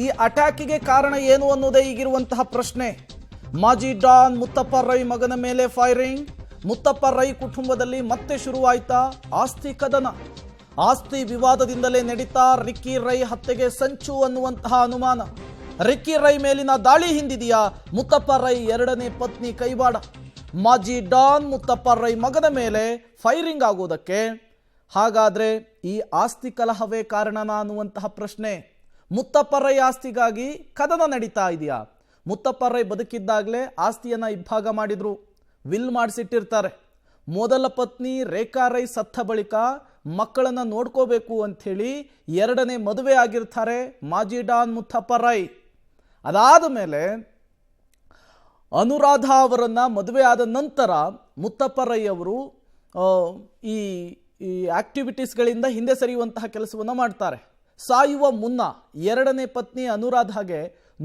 ಈ ಅಟ್ಯಾಕಿಗೆ ಕಾರಣ ಏನು ಅನ್ನೋದೇ ಈಗಿರುವಂತಹ ಪ್ರಶ್ನೆ. ಮಾಜಿ ಡಾನ್ ಮುತ್ತಪ್ಪ ರೈ ಮಗನ ಮೇಲೆ ಫೈರಿಂಗ್. ಮುತ್ತಪ್ಪ ರೈ ಕುಟುಂಬದಲ್ಲಿ ಮತ್ತೆ ಶುರುವಾಯ್ತಾ ಆಸ್ತಿ ಕದನ? ಆಸ್ತಿ ವಿವಾದದಿಂದಲೇ ನಡೀತಾ ರಿಕ್ಕಿ ರೈ ಹತ್ಯೆಗೆ ಸಂಚು ಅನ್ನುವಂತಹ ಅನುಮಾನ. ರಿಕ್ಕಿ ರೈ ಮೇಲಿನ ದಾಳಿ ಹಿಂದಿದೆಯಾ ಮುತ್ತಪ್ಪ ರೈ ಎರಡನೇ ಪತ್ನಿ ಕೈವಾಡ? ಮಾಜಿ ಡಾನ್ ಮುತ್ತಪ್ಪ ರೈ ಮಗನ ಮೇಲೆ ಫೈರಿಂಗ್ ಆಗೋದಕ್ಕೆ ಹಾಗಾದ್ರೆ ಈ ಆಸ್ತಿ ಕಲಹವೇ ಕಾರಣನಾ ಅನ್ನುವಂತಹ ಪ್ರಶ್ನೆ. ಮುತ್ತಪ್ಪ ರೈ ಆಸ್ತಿಗಾಗಿ ಕದನ ನಡೀತಾ ಇದೆಯಾ? ಮುತ್ತಪ್ಪ ರೈ ಬದುಕಿದ್ದಾಗಲೇ ಆಸ್ತಿಯನ್ನ ಇಬ್ಬಾಗ ಮಾಡಿದ್ರು, ವಿಲ್ ಮಾಡಿಸಿಟ್ಟಿರ್ತಾರೆ. ಮೊದಲ ಪತ್ನಿ ರೇಖಾ ರೈ ಸತ್ತ ಬಳಿಕ ಮಕ್ಕಳನ್ನ ನೋಡ್ಕೋಬೇಕು ಅಂಥೇಳಿ ಎರಡನೇ ಮದುವೆ ಆಗಿರ್ತಾರೆ ಮಾಜಿ ಡಾನ್ ಮುತ್ತಪ್ಪ ರೈ. ಅದಾದ ಮೇಲೆ ಅನುರಾಧ ಅವರನ್ನ ಮದುವೆ ಆದ ನಂತರ ಮುತ್ತಪ್ಪ ರೈ ಅವರು ಈ ಆಕ್ಟಿವಿಟೀಸ್ಗಳಿಂದ ಹಿಂದೆ ಸರಿಯುವಂತಹ ಕೆಲಸವನ್ನು ಮಾಡ್ತಾರೆ. ಸಾಯುವ ಮುನ್ನ ಎರಡನೇ ಪತ್ನಿ ಅನುರಾಧಾಗೆ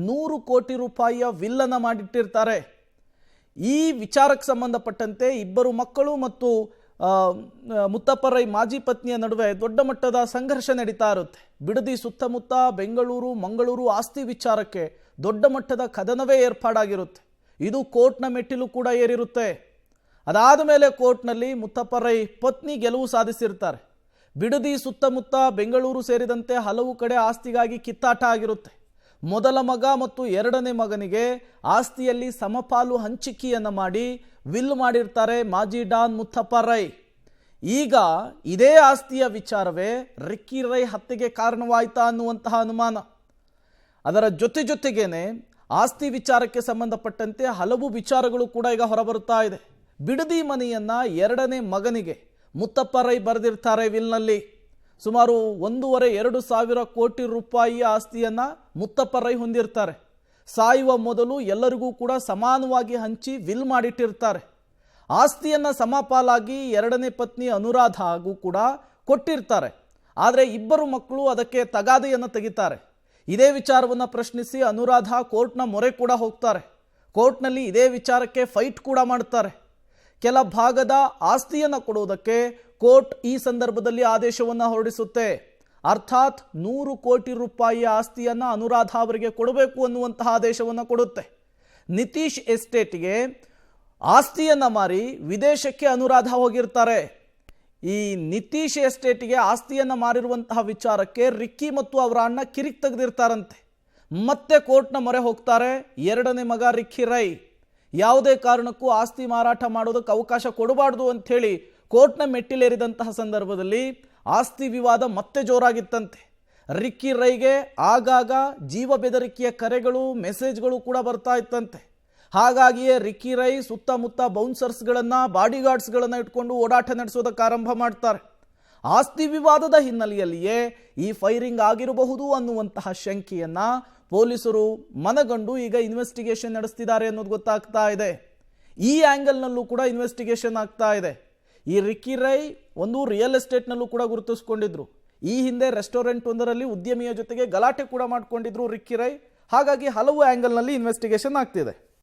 100 ಕೋಟಿ ರೂಪಾಯಿಯ ವಿಲ್ಲನ್ನು ಮಾಡಿಟ್ಟಿರ್ತಾರೆ. ಈ ವಿಚಾರಕ್ಕೆ ಸಂಬಂಧಪಟ್ಟಂತೆ ಇಬ್ಬರು ಮಕ್ಕಳು ಮತ್ತು ಮುತ್ತಪ್ಪ ರೈ ಮಾಜಿ ಪತ್ನಿಯ ನಡುವೆ ದೊಡ್ಡ ಮಟ್ಟದ ಸಂಘರ್ಷ ನಡೀತಾ ಇರುತ್ತೆ. ಬಿಡದಿ ಸುತ್ತಮುತ್ತ ಬೆಂಗಳೂರು ಮಂಗಳೂರು ಆಸ್ತಿ ವಿಚಾರಕ್ಕೆ ದೊಡ್ಡ ಮಟ್ಟದ ಕದನವೇ ಏರ್ಪಾಡಾಗಿರುತ್ತೆ. ಇದು ಕೋರ್ಟ್ನ ಮೆಟ್ಟಿಲು ಕೂಡ ಏರಿರುತ್ತೆ. ಅದಾದ ಮೇಲೆ ಕೋರ್ಟ್ನಲ್ಲಿ ಮುತ್ತಪ್ಪ ರೈ ಪತ್ನಿ ಗೆಲುವು ಸಾಧಿಸಿರ್ತಾರೆ. ಬಿಡದಿ ಸುತ್ತಮುತ್ತ ಬೆಂಗಳೂರು ಸೇರಿದಂತೆ ಹಲವು ಕಡೆ ಆಸ್ತಿಗಾಗಿ ಕಿತ್ತಾಟ ಆಗಿರುತ್ತೆ. ಮೊದಲ ಮಗ ಮತ್ತು ಎರಡನೇ ಮಗನಿಗೆ ಆಸ್ತಿಯಲ್ಲಿ ಸಮಪಾಲು ಹಂಚಿಕೆಯನ್ನು ಮಾಡಿ ವಿಲ್ ಮಾಡಿರ್ತಾರೆ ಮಾಜಿ ಡಾನ್ ಮುತ್ತಪ್ಪ ರೈ. ಈಗ ಇದೇ ಆಸ್ತಿಯ ವಿಚಾರವೇ ರಿಕ್ಕಿ ರೈ ಹತ್ಯೆಗೆ ಕಾರಣವಾಯ್ತಾ ಅನ್ನುವಂತಹ ಅನುಮಾನ. ಅದರ ಜೊತೆಗೇನೆ ಆಸ್ತಿ ವಿಚಾರಕ್ಕೆ ಸಂಬಂಧಪಟ್ಟಂತೆ ಹಲವು ವಿಚಾರಗಳು ಕೂಡ ಈಗ ಹೊರಬರುತ್ತಾ ಇದೆ. ಬಿಡದಿ ಮನೆಯನ್ನ ಎರಡನೇ ಮಗನಿಗೆ ಮುತ್ತಪ್ಪ ರೈ ಬರೆದಿರ್ತಾರೆ ವಿಲ್ನಲ್ಲಿ. ಸುಮಾರು 1.5-2 ಸಾವಿರ ಕೋಟಿ ರೂಪಾಯಿಯ ಆಸ್ತಿಯನ್ನ ಮುತ್ತಪ್ಪ ರೈ ಹೊಂದಿರ್ತಾರೆ. ಸಾಯುವ ಮೊದಲು ಎಲ್ಲರಿಗೂ ಕೂಡ ಸಮಾನವಾಗಿ ಹಂಚಿ ವಿಲ್ ಮಾಡಿಟ್ಟಿರ್ತಾರೆ. ಆಸ್ತಿಯನ್ನ ಸಮಪಾಲಾಗಿ ಎರಡನೇ ಪತ್ನಿ ಅನುರಾಧ ಹಾಗೂ ಕೂಡ ಕೊಟ್ಟಿರ್ತಾರೆ. ಆದರೆ ಇಬ್ಬರು ಮಕ್ಕಳು ಅದಕ್ಕೆ ತಗಾದೆಯನ್ನು ತೆಗಿತಾರೆ. ಇದೇ ವಿಚಾರವನ್ನು ಪ್ರಶ್ನಿಸಿ ಅನುರಾಧ ಕೋರ್ಟ್ನ ಮೊರೆ ಕೂಡ ಹೋಗ್ತಾರೆ. ಕೋರ್ಟ್ನಲ್ಲಿ ಇದೇ ವಿಚಾರಕ್ಕೆ ಫೈಟ್ ಕೂಡ ಮಾಡ್ತಾರೆ. ಕೆಲ ಭಾಗದ ಆಸ್ತಿಯನ್ನು ಕೊಡುವುದಕ್ಕೆ ಕೋರ್ಟ್ ಈ ಸಂದರ್ಭದಲ್ಲಿ ಆದೇಶವನ್ನು ಹೊರಡಿಸುತ್ತೆ. ಅರ್ಥಾತ್ 100 ಕೋಟಿ ರೂಪಾಯಿಯ ಆಸ್ತಿಯನ್ನು ಅನುರಾಧ ಅವರಿಗೆ ಕೊಡಬೇಕು ಅನ್ನುವಂತಹ ಆದೇಶವನ್ನು ಕೊಡುತ್ತೆ. ನಿತೀಶ್ ಎಸ್ಟೇಟ್ಗೆ ಆಸ್ತಿಯನ್ನು ಮಾರಿ ವಿದೇಶಕ್ಕೆ ಅನುರಾಧ ಹೋಗಿರ್ತಾರೆ. ಈ ನಿತೀಶ್ ಎಸ್ಟೇಟ್ಗೆ ಆಸ್ತಿಯನ್ನು ಮಾರಿರುವಂತಹ ವಿಚಾರಕ್ಕೆ ರಿಕ್ಕಿ ಮತ್ತು ಅವರ ಅಣ್ಣ ಕಿರಿಕ್ ತೆಗೆದಿರ್ತಾರಂತೆ. ಮತ್ತೆ ಕೋರ್ಟ್ನ ಮೊರೆ ಹೋಗ್ತಾರೆ ಎರಡನೇ ಮಗ ರಿಕ್ಕಿ ರೈ. ಯಾವುದೇ ಕಾರಣಕ್ಕೂ ಆಸ್ತಿ ಮಾರಾಟ ಮಾಡೋದಕ್ಕೆ ಅವಕಾಶ ಕೊಡಬಾರ್ದು ಅಂಥೇಳಿ ಕೋರ್ಟ್ನ ಮೆಟ್ಟಿಲೇರಿದಂತಹ ಸಂದರ್ಭದಲ್ಲಿ ಆಸ್ತಿ ವಿವಾದ ಮತ್ತೆ ಜೋರಾಗಿತ್ತಂತೆ. ರಿಕ್ಕಿ ರೈಗೆ ಆಗಾಗ ಜೀವ ಬೆದರಿಕೆಯ ಕರೆಗಳು ಮೆಸೇಜ್ಗಳು ಕೂಡ ಬರ್ತಾ ಇತ್ತಂತೆ. ಹಾಗಾಗಿಯೇ ರಿಕ್ಕಿ ರೈ ಸುತ್ತಮುತ್ತ ಬೌನ್ಸರ್ಸ್ಗಳನ್ನು ಬಾಡಿಗಾರ್ಡ್ಸ್ಗಳನ್ನು ಇಟ್ಕೊಂಡು ಓಡಾಟ ನಡೆಸೋದಕ್ಕೆ ಆರಂಭ ಮಾಡ್ತಾರೆ. ಆಸ್ತಿ ವಿವಾದದ ಹಿನ್ನೆಲೆಯಲ್ಲಿಯೇ ಈ ಫೈರಿಂಗ್ ಆಗಿರಬಹುದು ಅನ್ನುವಂತಹ ಶಂಕೆಯನ್ನ ಪೊಲೀಸರು ಮನಗಂಡು ಈಗ ಇನ್ವೆಸ್ಟಿಗೇಷನ್ ನಡೆಸ್ತಿದ್ದಾರೆ ಅನ್ನೋದು ಗೊತ್ತಾಗ್ತಾ ಇದೆ. ಈ ಆ್ಯಂಗಲ್ನಲ್ಲೂ ಕೂಡ ಇನ್ವೆಸ್ಟಿಗೇಷನ್ ಆಗ್ತಾ ಇದೆ. ಈ ರಿಕ್ಕಿ ರೈ ಒಂದು ರಿಯಲ್ ಎಸ್ಟೇಟ್ನಲ್ಲೂ ಕೂಡ ಗುರುತಿಸ್ಕೊಂಡಿದ್ರು. ಈ ಹಿಂದೆ ರೆಸ್ಟೋರೆಂಟ್ ಒಂದರಲ್ಲಿ ಉದ್ಯಮಿಯ ಜೊತೆಗೆ ಗಲಾಟೆ ಕೂಡ ಮಾಡಿಕೊಂಡಿದ್ರು ರಿಕ್ಕಿ ರೈ. ಹಾಗಾಗಿ ಹಲವು ಆ್ಯಂಗಲ್ನಲ್ಲಿ ಇನ್ವೆಸ್ಟಿಗೇಷನ್ ಆಗ್ತಿದೆ.